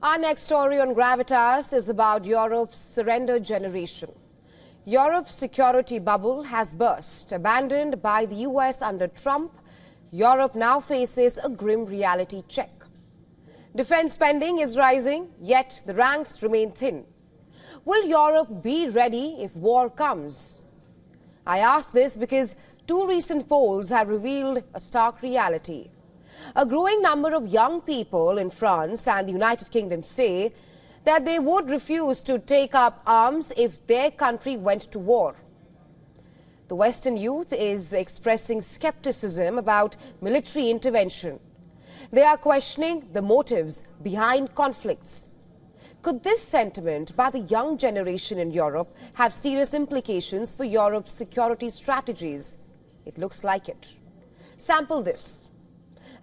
Our next story on Gravitas is about Europe's surrender generation. Europe's security bubble has burst. Abandoned by the US under Trump, Europe now faces a grim reality check. Defense spending is rising, yet the ranks remain thin. Will Europe be ready if war comes? I ask this because two recent polls have revealed a stark reality. A growing number of young people in France and the United Kingdom say that they would refuse to take up arms if their country went to war. The Western youth is expressing skepticism about military intervention. They are questioning the motives behind conflicts. Could this sentiment by the young generation in Europe have serious implications for Europe's security strategies? It looks like it. Sample this.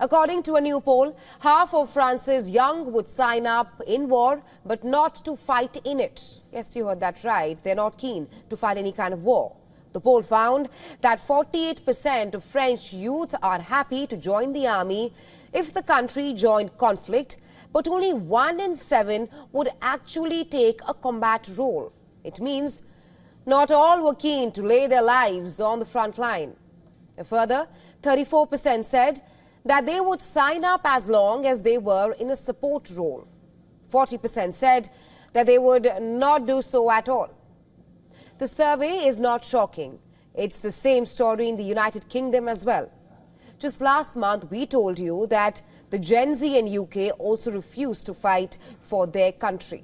According to a new poll, half of France's young would sign up in war, but not to fight in it. Yes, you heard that right. They're not keen to fight any kind of war. The poll found that 48% of French youth are happy to join the army if the country joined conflict, but only 1 in 7 would actually take a combat role. It means not all were keen to lay their lives on the front line. A further 34% said that they would sign up as long as they were in a support role. 40% said that they would not do so at all. The survey is not shocking. It's the same story in the United Kingdom as well. Just last month, we told you that the Gen Z in UK also refused to fight for their country.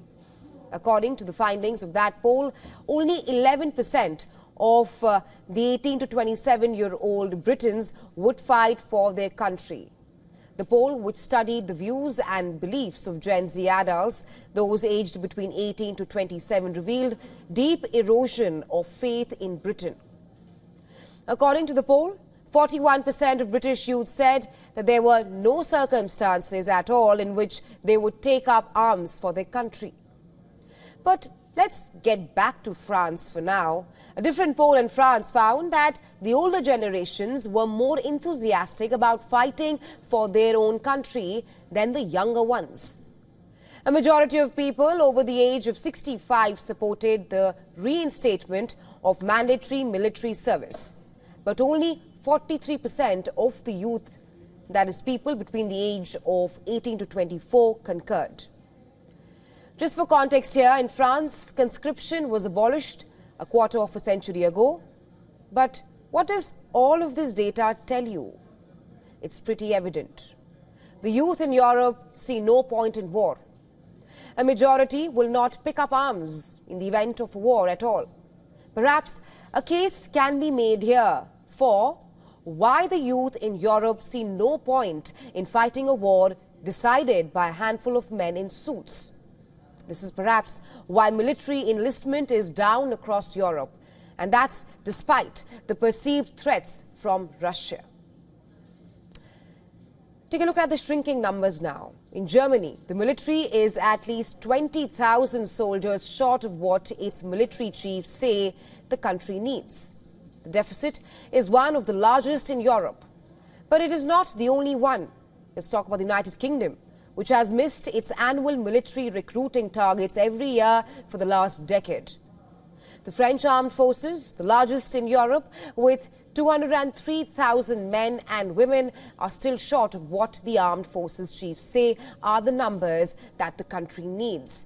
According to the findings of that poll, only 11% of the 18 to 27-year-old Britons would fight for their country. The poll, which studied the views and beliefs of Gen Z adults, those aged between 18 to 27, revealed deep erosion of faith in Britain. According to the poll, 41% of British youth said that there were no circumstances at all in which they would take up arms for their country. But let's get back to France for now. A different poll in France found that the older generations were more enthusiastic about fighting for their own country than the younger ones. A majority of people over the age of 65 supported the reinstatement of mandatory military service. But only 43% of the youth, that is people between the age of 18 to 24, concurred. Just for context here, in France, conscription was abolished a quarter of a century ago. But what does all of this data tell you? It's pretty evident. The youth in Europe see no point in war. A majority will not pick up arms in the event of a war at all. Perhaps a case can be made here for why the youth in Europe see no point in fighting a war decided by a handful of men in suits. This is perhaps why military enlistment is down across Europe, and that's despite the perceived threats from Russia. Take a look at the shrinking numbers now. In Germany, the military is at least 20,000 soldiers short of what its military chiefs say the country needs. The deficit is one of the largest in Europe, but it is not the only one. Let's talk about the United Kingdom, which has missed its annual military recruiting targets every year for the last decade. The French armed forces, the largest in Europe, with 203,000 men and women, are still short of what the armed forces chiefs say are the numbers that the country needs.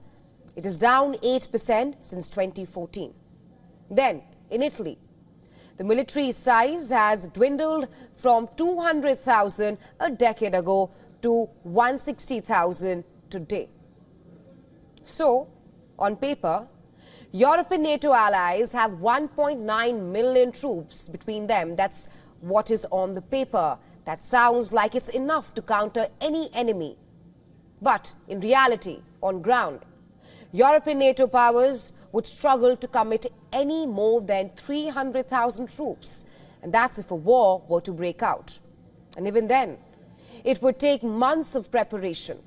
It is down 8% since 2014. Then, in Italy, the military size has dwindled from 200,000 a decade ago to 160,000 today. So, on paper, Europe and NATO allies have 1.9 million troops between them. That's what is on the paper. That sounds like it's enough to counter any enemy. But in reality, on ground, Europe and NATO powers would struggle to commit any more than 300,000 troops. And that's if a war were to break out. And even then, it would take months of preparation.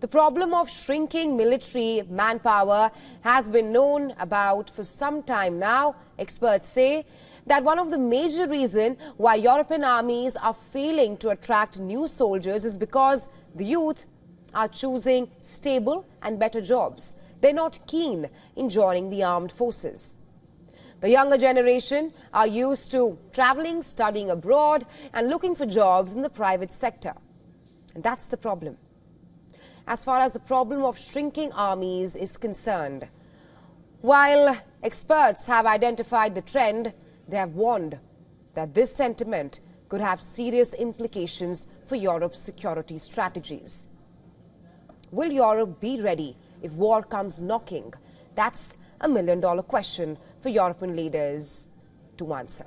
The problem of shrinking military manpower has been known about for some time now. Experts say that one of the major reasons why European armies are failing to attract new soldiers is because the youth are choosing stable and better jobs. They're not keen in joining the armed forces. The younger generation are used to traveling, studying abroad, and looking for jobs in the private sector. And that's the problem. As far as the problem of shrinking armies is concerned, while experts have identified the trend, they have warned that this sentiment could have serious implications for Europe's security strategies. Will Europe be ready if war comes knocking? That's a million-dollar question for European leaders to answer.